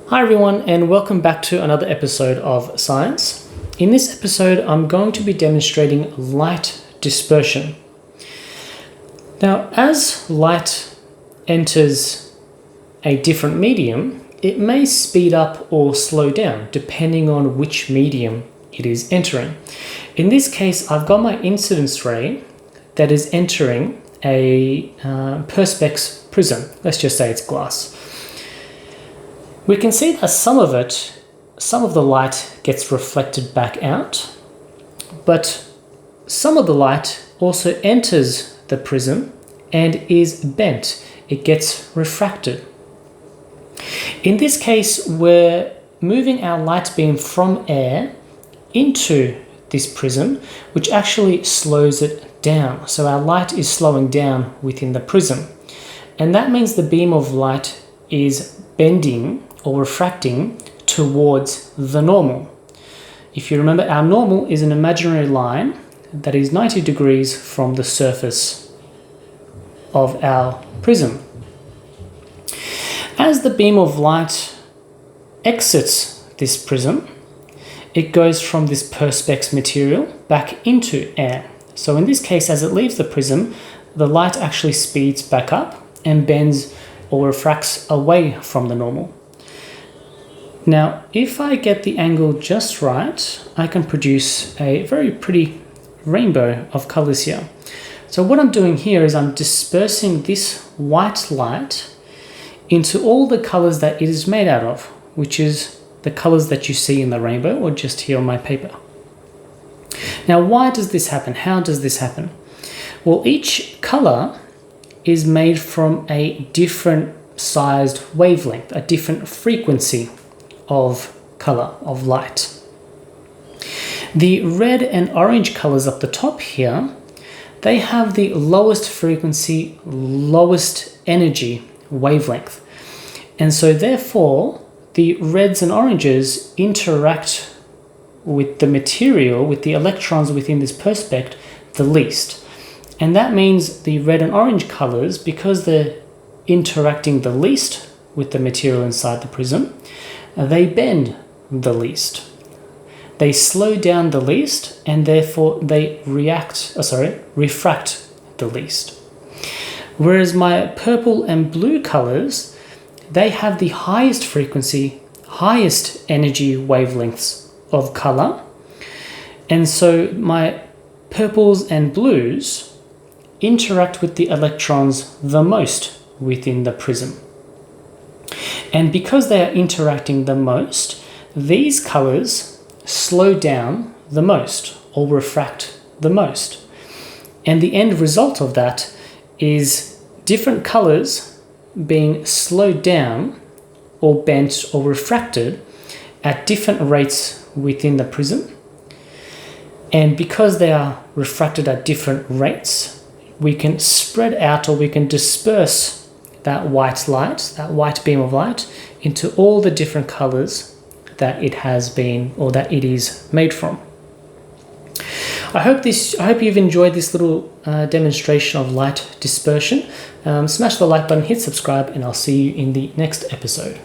Hi everyone, and welcome back to another episode of Science. In this episode, I'm going to be demonstrating light dispersion. Now, as light enters a different medium, it may speed up or slow down depending on which medium it is entering. In this case, I've got my incidence ray that is entering a perspex prism. Let's just say it's glass. We can see that some of the light gets reflected back out, but some of the light also enters the prism and is bent. It gets refracted. In this case, we're moving our light beam from air into this prism, which actually slows it down. So our light is slowing down within the prism. And that means the beam of light is bending or refracting towards the normal. If you remember, our normal is an imaginary line that is 90 degrees from the surface of our prism. As the beam of light exits this prism, it goes from this perspex material back into air. So in this case, as it leaves the prism, the light actually speeds back up and bends or refracts away from the normal. Now, if I get the angle just right, I can produce a very pretty rainbow of colors here. So what I'm doing here is I'm dispersing this white light into all the colors that it is made out of, which is the colors that you see in the rainbow or just here on my paper. Now, why does this happen? How does this happen? Well, each color is made from a different sized wavelength, a different frequency of color, of light. The red and orange colors up the top here, they have the lowest frequency, lowest energy wavelength. And so therefore, the reds and oranges interact with the material, with the electrons within this perspex, the least. And that means the red and orange colors, because they're interacting the least with the material inside the prism, they bend the least. They slow down the least, and therefore they refract the least. Whereas my purple and blue colors, they have the highest frequency, highest energy wavelengths of color. And so my purples and blues interact with the electrons the most within the prism. And because they are interacting the most, these colors slow down the most or refract the most. And the end result of that is different colors being slowed down or bent or refracted at different rates within the prism. And because they are refracted at different rates, we can spread out, or we can disperse that white light, that white beam of light, into all the different colors that it has been, or that it is made from. I hope you've enjoyed this little demonstration of light dispersion. Smash the like button, hit subscribe, and I'll see you in the next episode.